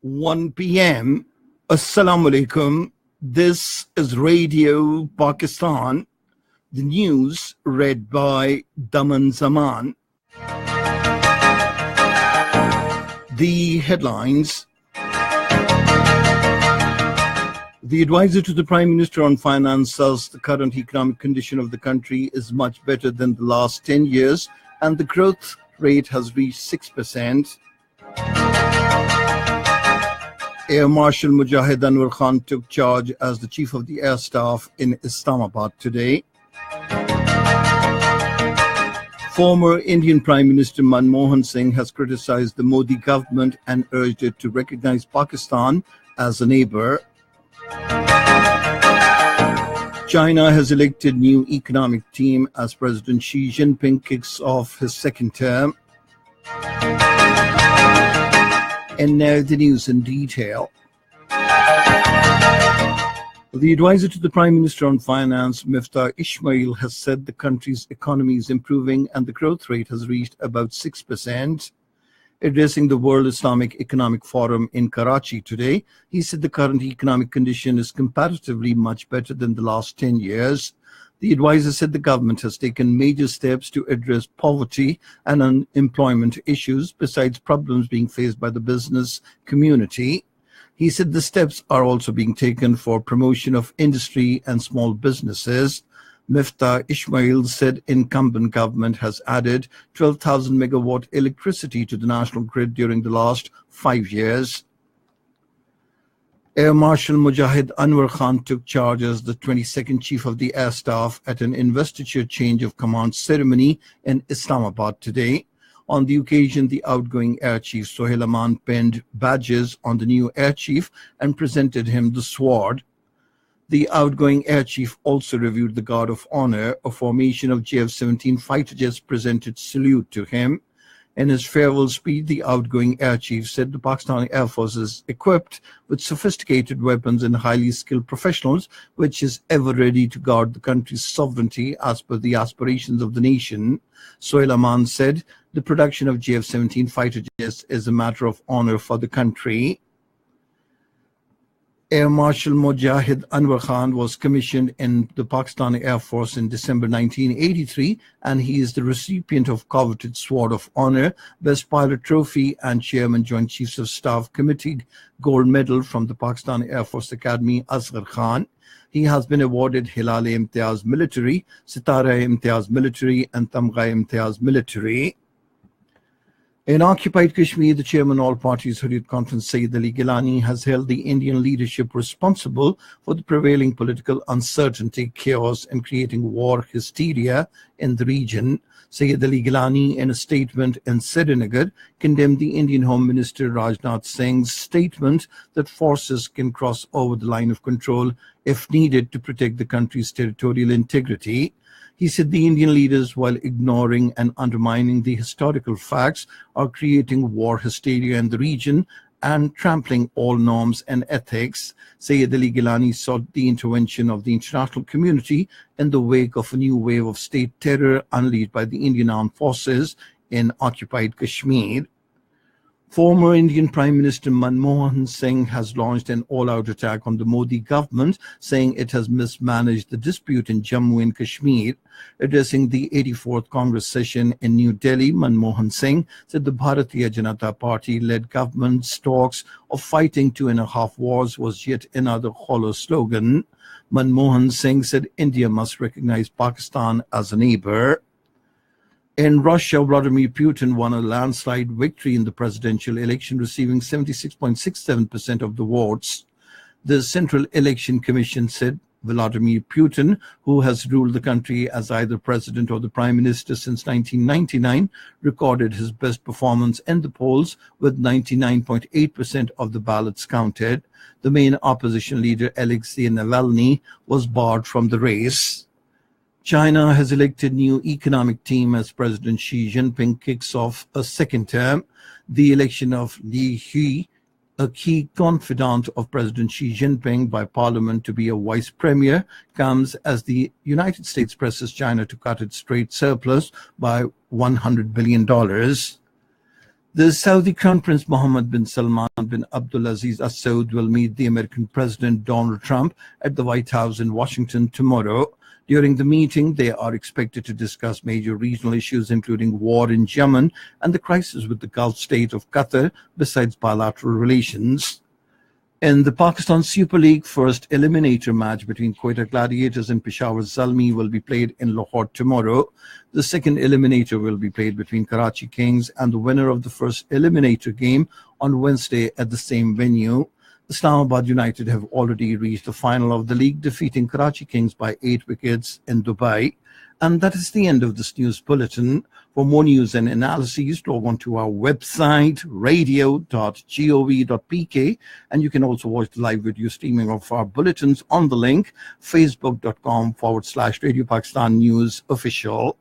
1 p.m. Assalamu alaikum. This is Radio Pakistan. The news read by Daman Zaman. The headlines. The advisor to the Prime Minister on Finance says the current economic condition of the country is much better than the last 10 years and the growth rate has reached 6%. Air Marshal Mujahid Anwar Khan took charge as the Chief of the Air Staff in Islamabad today. Former Indian Prime Minister Manmohan Singh has criticized the Modi government and urged it to recognize Pakistan as a neighbor. China has elected new economic team as President Xi Jinping kicks off his second term. And now the news in detail. The advisor to the Prime Minister on Finance, Miftah Ismail, has said the country's economy is improving and the growth rate has reached about 6%. Addressing the World Islamic Economic Forum in Karachi today, he said the current economic condition is comparatively much better than the last 10 years. The advisor said the government has taken major steps to address poverty and unemployment issues, besides problems being faced by the business community. He said the steps are also being taken for promotion of industry and small businesses. Miftah Ismail said incumbent government has added 12,000 megawatt electricity to the national grid during the last 5 years. Air Marshal Mujahid Anwar Khan took charge as the 22nd Chief of the Air Staff at an investiture change of command ceremony in Islamabad today. On the occasion, the outgoing Air Chief Sohail Aman penned badges on the new Air Chief and presented him the sword. The outgoing Air Chief also reviewed the Guard of Honor. A formation of JF-17 fighter jets presented salute to him. In his farewell speech, the outgoing Air Chief said the Pakistani Air Force is equipped with sophisticated weapons and highly skilled professionals, which is ever ready to guard the country's sovereignty as per the aspirations of the nation. Sohail Aman said the production of JF-17 fighter jets is a matter of honor for the country. Air Marshal Mujahid Anwar Khan was commissioned in the Pakistani Air Force in December 1983, and he is the recipient of coveted Sword of Honor, Best Pilot Trophy, and Chairman Joint Chiefs of Staff Committee Gold Medal from the Pakistani Air Force Academy, Asghar Khan. He has been awarded Hilal-e-Imtiaz Military, Sitara-e-Imtiaz Military, and Tamgha-e-Imtiaz Military. In occupied Kashmir, the chairman of All Parties Hurriyat Conference, Sayyid Ali Gilani, has held the Indian leadership responsible for the prevailing political uncertainty, chaos, and creating war hysteria in the region. Sayyid Ali Gilani, in a statement in Srinagar, condemned the Indian Home Minister Rajnath Singh's statement that forces can cross over the line of control if needed to protect the country's territorial integrity. He said the Indian leaders, while ignoring and undermining the historical facts, are creating war hysteria in the region and trampling all norms and ethics. Sayyid Ali Gilani sought the intervention of the international community in the wake of a new wave of state terror unleashed by the Indian Armed Forces in occupied Kashmir. Former Indian Prime Minister Manmohan Singh has launched an all-out attack on the Modi government, saying it has mismanaged the dispute in Jammu and Kashmir. Addressing the 84th Congress session in New Delhi, Manmohan Singh said the Bharatiya Janata Party-led government's talks of fighting 2.5 wars was yet another hollow slogan. Manmohan Singh said India must recognize Pakistan as a neighbor. In Russia, Vladimir Putin won a landslide victory in the presidential election, receiving 76.67% of the votes. The Central Election Commission said Vladimir Putin, who has ruled the country as either president or the prime minister since 1999, recorded his best performance in the polls with 99.8% of the ballots counted. The main opposition leader, Alexei Navalny, was barred from the race. China has elected new economic team as President Xi Jinping kicks off a second term. The election of Li Hui, a key confidant of President Xi Jinping by Parliament to be a vice premier, comes as the United States presses China to cut its trade surplus by $100 billion. The Saudi Crown Prince Mohammed bin Salman bin Abdulaziz Al Saud will meet the American President Donald Trump at the White House in Washington tomorrow. During the meeting, they are expected to discuss major regional issues, including war in Yemen and the crisis with the Gulf state of Qatar, besides bilateral relations. In the Pakistan Super League, first eliminator match between Quetta Gladiators and Peshawar Zalmi will be played in Lahore tomorrow. The second eliminator will be played between Karachi Kings and the winner of the first eliminator game on Wednesday at the same venue. Islamabad United have already reached the final of the league, defeating Karachi Kings by 8 wickets in Dubai. And that is the end of this news bulletin. For more news and analyses, log on to our website, radio.gov.pk, and you can also watch the live video streaming of our bulletins on the link, facebook.com/Radio Pakistan News Official.